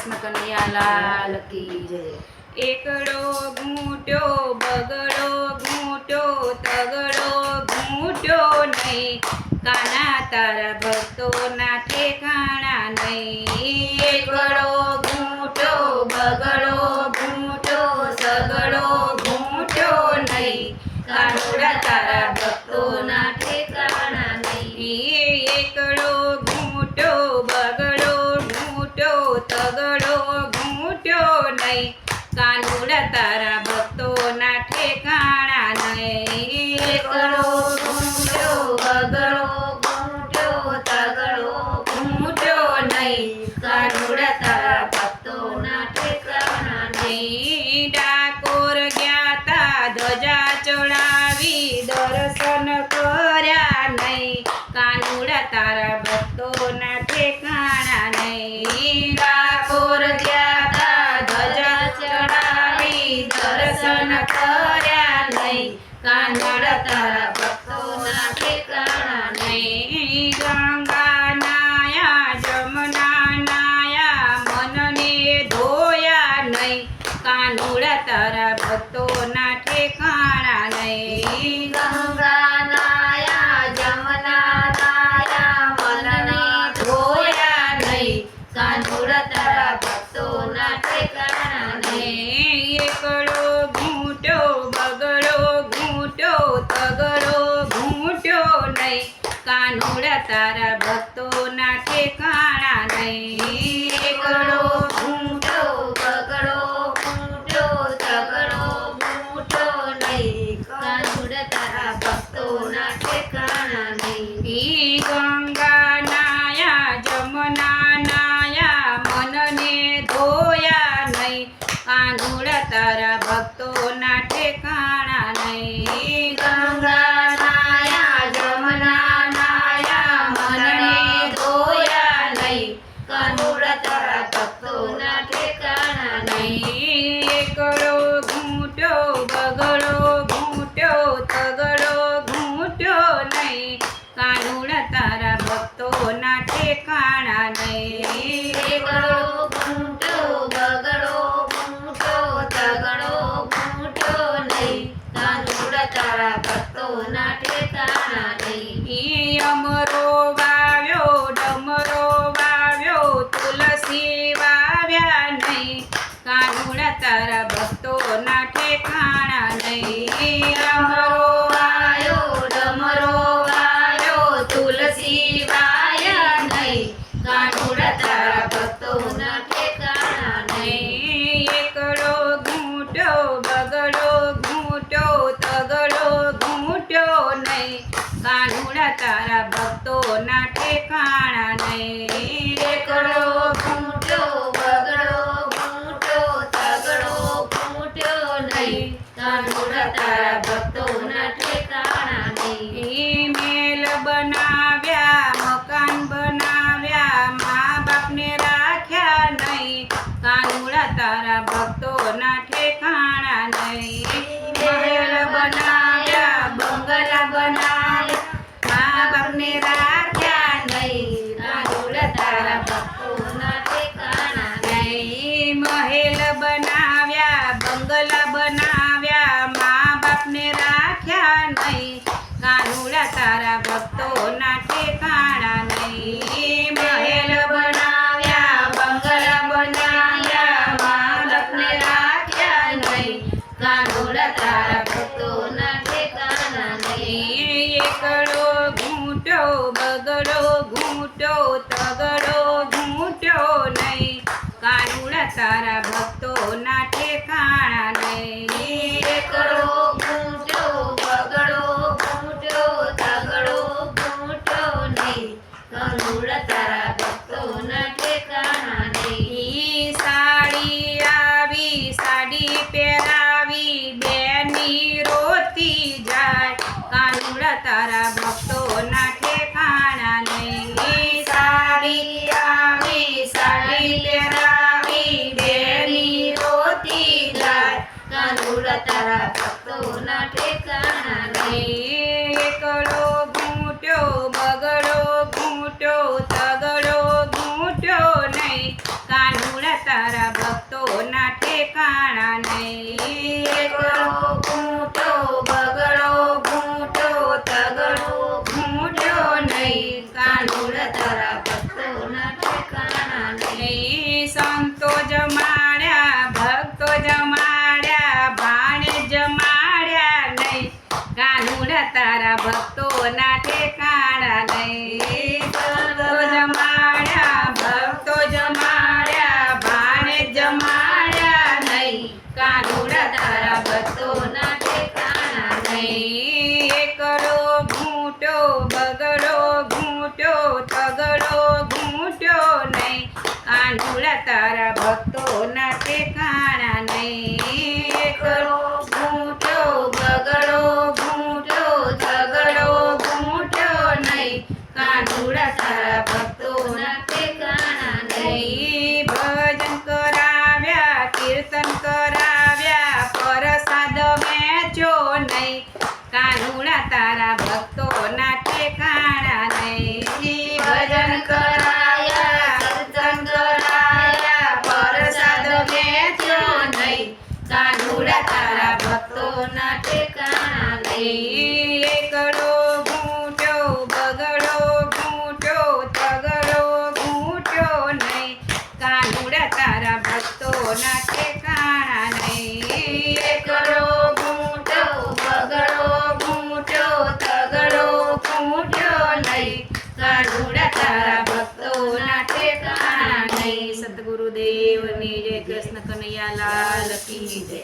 કૃષ્ણ કનૈયા લાલ કી જય। એકડો ઘૂંટ્યો બગડો ઘૂંટ્યો તગડો ઘૂંટ્યો નહીં, કાના તારા ભક્તોના ઠેકાણા નહીં। એકડો ઘૂંટ્યો બગડો ઘૂંટ્યો સગડો ઘૂંટ્યો નહીં, કાનુડા તારા ભક્તોના ઠેકાણા નહીં। એકડો ઘૂંટ્યો બગડો ઘૂંટ્યો તગડો ઘૂંટ્યો નહીં, કાનુડા તારા ભક્તોના ઠેકાણા નહીં। એકડો ઘૂંટ્યો બગડો ઘૂંટ્યો તગડો ઘૂંટ્યો નહીં, કાનુડા તારા ભક્તોના ઠેકાણા નહીં। ડાકોર ગયા તા ધજા ચડાવી દર્શન કર્યા નહીં, કાનુડા તારા ભક્તોના ઠેકાણા નહીં। ડાકોર ગયા તા ધજા ચડાવી દર્શન કર્યા નહીં, કાનુડા તારા ભક્તોના ઠેકાણા નહીં। ગંગા નાયા જમના નાયા મનને ધોયા નહીં, કાનુડા તારા ભક્તોના ઠેકાણા નહીં। ગંગા નાયા જમના નાયા મનને ધોયા નહીં, કાનુડા તારા ભક્તોના ઠેકાણા નહીં। એકડો ઘૂંટ્યો બગડો ઘૂંટ્યો તગડો ઘૂંટ્યો નહીં, કાનુડા તારા ભક્તોના ઠેકાણા નહીં। એકડો ઘૂંટ્યો બગડો ઘૂંટ્યો તગડો ઘૂંટ્યો નહીં, કાનુડા તારા ભક્તોના ઠેકાણા નહીં। ગંગા નાયા જમના નાયા મનને ધોયા નહીં, કાનુડા તારા ભક્તોના ઠેકાણા નહીં। ગંગા નાયા જમના નાયા મનને ધોયા નહીં, કાનુડા તારા ભક્તોના ઠેકાણા નહીં। એકડો ઘૂંટ્યો બગડો ઘૂંટ્યો તગડો ઘૂંટ્યો નહીં, કાનુડા તારા ભક્તોના ઠેકાણા નહીં। એકડો ઘૂંટ્યો બગડો ઘૂંટ્યો તગડો ઘૂંટ્યો નહીં, કાનુડા તારા ભક્તોના ઠેકાણા નહીં। અમરો વાવ્યો ડમરો વાવ્યો તુલસી વાવ્યા નહીં, કાનુડા તારા ભક્તોના ઠેકાણા નહીં। અમરો વાયો ડમરો વાયો તુલસી વાયા નહીં, કાનુડા તારા ભક્તોના ઠેકાણા નહીં। એકડો ઘૂંટ્યો બગડો ઘૂંટ્યો તગડો ઘૂંટ્યો નહીં, કાનુડા તારા ભક્તોના ઠેકાણા નહીં। એકડો ઘૂંટ્યો બગડો ઘૂંટ્યો તગડો ઘૂંટ્યો નહીં, કાનુડા તારા ભક્તોના ઠેકાણા નહીં। મેલ બનાવ્યા મકાન બનાવ્યા મા બાપને રાખ્યા નહીં, કાનુડા તારા ભક્તોના ઠેકાણા નહીં। મહેલ બનાવ્યા બંગલા બનાવ્યા મા બાપને રાખ્યા નહીં, કાનુડા તારા ભક્તોના ઠેકાણા નહીં। મહેલ બનાવ્યા બંગલા બનાવ્યા મા બાપને રાખ્યા નહીં, કાનુડા તારા ભક્તોના ઠેકાણા નહીં। મહેલ બનાવ્યા બંગલા બનાવ્યા મા બાપને રાખ્યા નહીં, કાનુડા તારા ભક્તોના ઠેકાણા નહીં। એકડો ઘૂંટ્યો બગડો ઘૂંટ્યો તગડો ઘૂંટ્યો નહીં, કાનુડા તારા ભક્તોના ઠેકાણા નહીં। એકડો ઘૂંટ્યો બગડો ઘૂંટ્યો તગડો ઘૂંટ્યો નહીં, કાનુડા તારા ભક્તોના ઠેકાણા નહીં। સાડી આવી સાડી પહેરાવી બેની રોતી જાય, કાનુડા તારા ભક્તોના ઠેકાણા નહીં। સાડી આવી સાડી પહેરાવી બેની રોતી જાય, કાનુડા તારા ભક્તોના ઠેકાણા નહીં। એકડો ઘૂંટ્યો બગડો ઘૂંટ્યો તગડો ઘૂંટ્યો નહીં, કાનુડા નહીં. સંતો જમાડ્યા ભક્તો જમાડ્યા ભાણે જમાડ્યા નહીં. કાનુડા તારા ભક્તોના ઠેકાણા નહીં. સંતો જમાડ્યા ભક્તો જમાડ્યા ભાણે જમાડ્યા નહીં. કાનુડા તારા ભક્તોના ઠેકાણા નહીં. એકડો ઘૂંટો બગડો ઘૂંટો તગડો ઘૂંટો નહીં. કાનુડા તારા ભક્તોના ઠેકાણા નહીં. એકડો ઘૂંટો બગડો ઘૂંટો તગડો ઘૂંટો નહીં. કાનુડા તારા ભક્તોના ઠેકાણા નહીં. ભજન કરાવ્યા કીર્તન કરાવ્યા પ્રસાદ વેચો નહીં. કાનુડા તારા ભક્તોના ઠેકાણા નહીં. ભજન કરાયા કીર્તન કરાયા પ્રસાદ વેચો નહીં. કાનુડા તારા ભક્તોના ઠેકાણા નહીં. એકડો ઘૂંટો બગડો ઘૂંટો તગડો ઘૂંટો નહીં. કાનુડા તારા ભક્તોના ઠેકાણા નહીં. એકડો ઘૂંટો બગડો ઘૂંટો તગડો ઘૂંટો નહીં. કાનુડા તારા ભક્તોના ઠેકાણા નહીં. સદગુરુદેવની જય. કૃષ્ણ કનૈયા લાલ કી જય.